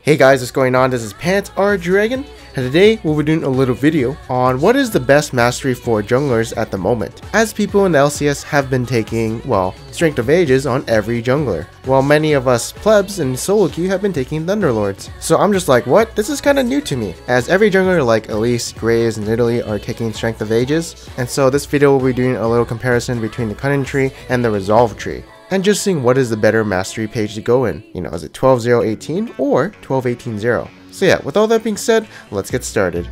Hey guys, what's going on? This is Pants Our Dragon, and today we'll be doing a little video on what is the best mastery for junglers at the moment, as people in the LCS have been taking, well, Strength of Ages on every jungler, while many of us plebs in solo queue have been taking Thunderlords. So I'm just like, what? This is kinda new to me, as every jungler like Elise, Graves, and Italy are taking Strength of Ages, and so this video will be doing a little comparison between the Cunning Tree and the Resolve Tree, and just seeing what is the better mastery page to go in. You know, is it 12-0-18 or 12-18-0? So yeah, with all that being said, let's get started.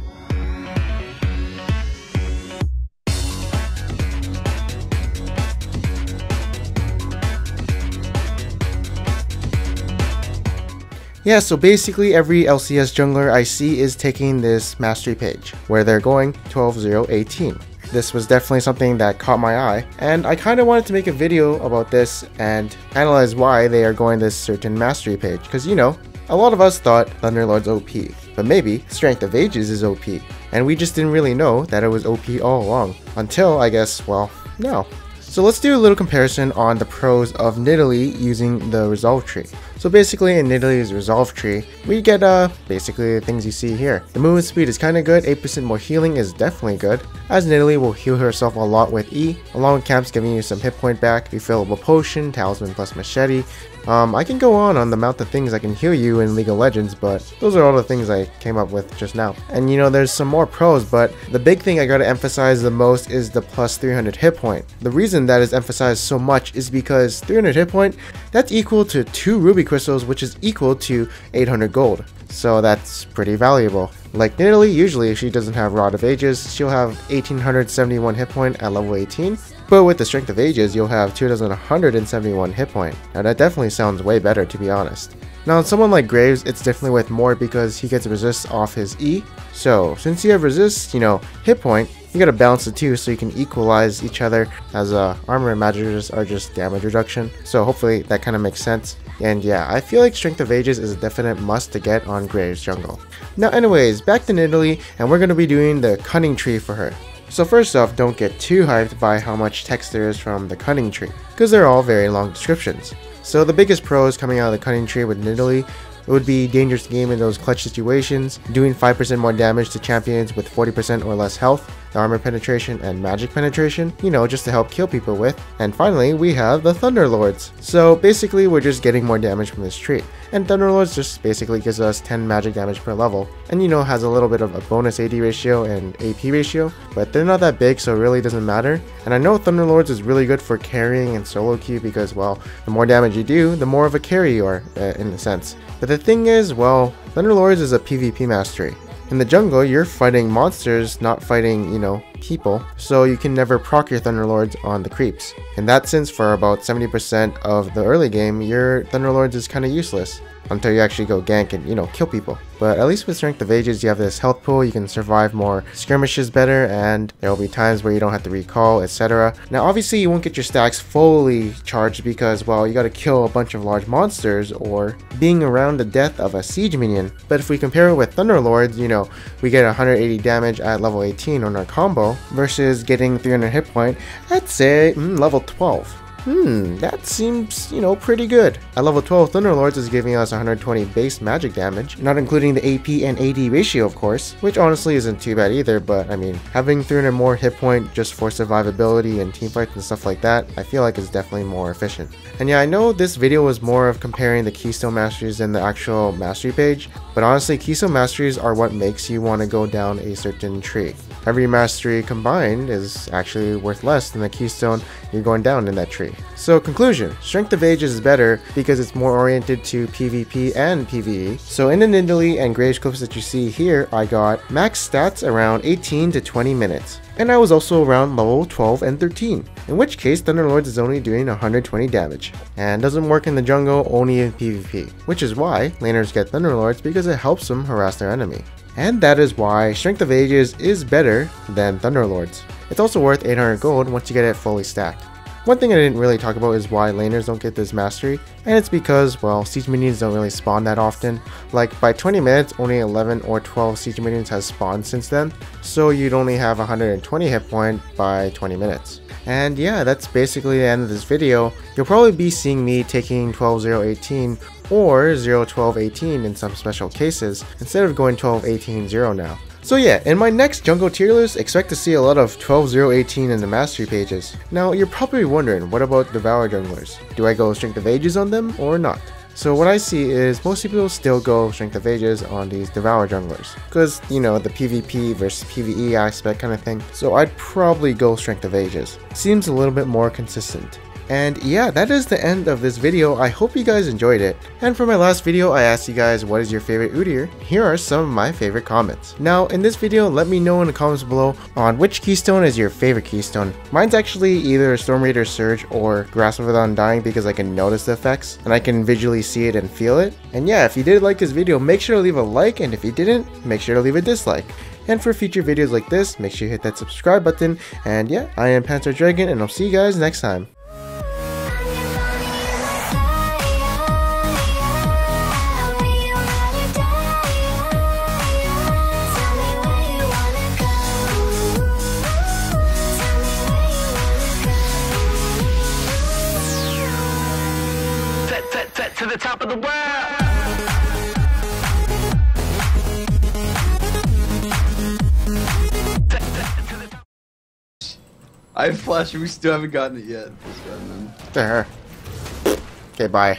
Yeah, so basically every LCS jungler I see is taking this mastery page, where they're going 12-0-18. This was definitely something that caught my eye, and I kind of wanted to make a video about this and analyze why they are going this certain mastery page, because you know, a lot of us thought Thunderlord's OP, but maybe Strength of Ages is OP, and we just didn't really know that it was OP all along, until I guess, well, now. So let's do a little comparison on the pros of Nidalee using the Resolve Tree. So basically in Nidalee's Resolve Tree, we get basically the things you see here. The movement speed is kinda good, 8% more healing is definitely good, as Nidalee will heal herself a lot with E, along with camps giving you some hit point back, refillable potion, talisman plus machete. I can go on the amount of things I can heal you in League of Legends, but those are all the things I came up with just now. And you know, there's some more pros, but the big thing I gotta emphasize the most is the plus 300 hit point. The reason that is emphasized so much is because 300 hit point, that's equal to 2 ruby crystals, which is equal to 800 gold. So that's pretty valuable. Like Nidalee, usually if she doesn't have Rod of Ages, she'll have 1871 hit point at level 18. But with the Strength of Ages, you'll have 2171 hit point. Now that definitely sounds way better, to be honest. Now on someone like Graves, it's definitely worth more because he gets resist off his E. So since you have resist, you know, hit point, you gotta balance the two so you can equalize each other, as armor and magic are just damage reduction. So hopefully that kind of makes sense. And yeah, I feel like Strength of Ages is a definite must to get on Graves jungle. Now anyways, back to Nidalee, and we're gonna be doing the Cunning Tree for her. So first off, don't get too hyped by how much text there is from the Cunning Tree, because they're all very long descriptions. So the biggest pros coming out of the Cunning Tree with Nidalee, it would be dangerous game in those clutch situations, doing 5% more damage to champions with 40% or less health, the armor penetration and magic penetration, you know, just to help kill people with. And finally, we have the Thunderlords. So basically, we're just getting more damage from this tree. And Thunderlords just basically gives us 10 magic damage per level, and you know, has a little bit of a bonus AD ratio and AP ratio, but they're not that big, so it really doesn't matter. And I know Thunderlords is really good for carrying and solo queue because, well, the more damage you do, the more of a carry you are, in a sense. But the thing is, well, Thunderlords is a PvP mastery. In the jungle, you're fighting monsters, not fighting, you know, people, so you can never proc your Thunderlords on the creeps. In that sense, for about 70% of the early game, your Thunderlords is kinda useless, until you actually go gank and, you know, kill people. But at least with Strength of Ages, you have this health pool, you can survive more skirmishes better, and there will be times where you don't have to recall, etc. Now obviously you won't get your stacks fully charged because, well, you gotta kill a bunch of large monsters or being around the death of a siege minion. But if we compare it with Thunderlords, you know, we get 180 damage at level 18 on our combo versus getting 300 hit point at, say, level 12. That seems, you know, pretty good. At level 12, Thunderlords is giving us 120 base magic damage, not including the AP and AD ratio, of course, which honestly isn't too bad either, but I mean, having 300 more hit point just for survivability and teamfights and stuff like that, I feel like is definitely more efficient. And yeah, I know this video was more of comparing the Keystone masteries than the actual mastery page, but honestly, Keystone masteries are what makes you want to go down a certain tree. Every mastery combined is actually worth less than the Keystone you're going down in that tree. So conclusion, Strength of Ages is better because it's more oriented to PvP and PvE. So in the Nidalee and Graves clips that you see here, I got max stats around 18 to 20 minutes. And I was also around level 12 and 13, in which case Thunderlords is only doing 120 damage, and doesn't work in the jungle, only in PvP, which is why laners get Thunderlords because it helps them harass their enemy. And that is why Strength of Ages is better than Thunderlords. It's also worth 800 gold once you get it fully stacked. One thing I didn't really talk about is why laners don't get this mastery, and it's because, well, siege minions don't really spawn that often. Like, by 20 minutes, only 11 or 12 siege minions has spawned since then, so you'd only have 120 hit point by 20 minutes. And yeah, that's basically the end of this video. You'll probably be seeing me taking 12-0-18 or 0, 12, 18 in some special cases, instead of going 12, 18, 0 now. So yeah, in my next jungle tier list, expect to see a lot of 12, 0, 18 in the mastery pages. Now, you're probably wondering, what about Devour junglers? Do I go Strength of Ages on them or not? So what I see is most people still go Strength of Ages on these Devour junglers, because, you know, the PvP versus PvE aspect kind of thing. So I'd probably go Strength of Ages. Seems a little bit more consistent. And yeah, that is the end of this video. I hope you guys enjoyed it. And for my last video, I asked you guys what is your favorite Udyr. Here are some of my favorite comments. Now, in this video, let me know in the comments below on which Keystone is your favorite Keystone. Mine's actually either Storm Raider Surge or Grasp of Undying because I can notice the effects and I can visually see it and feel it. And yeah, if you did like this video, make sure to leave a like, and if you didn't, make sure to leave a dislike. And for future videos like this, make sure you hit that subscribe button. And yeah, I am Panther Dragon, and I'll see you guys next time. To the top of the world. I have Flash, we still haven't gotten it yet. There. Okay, bye.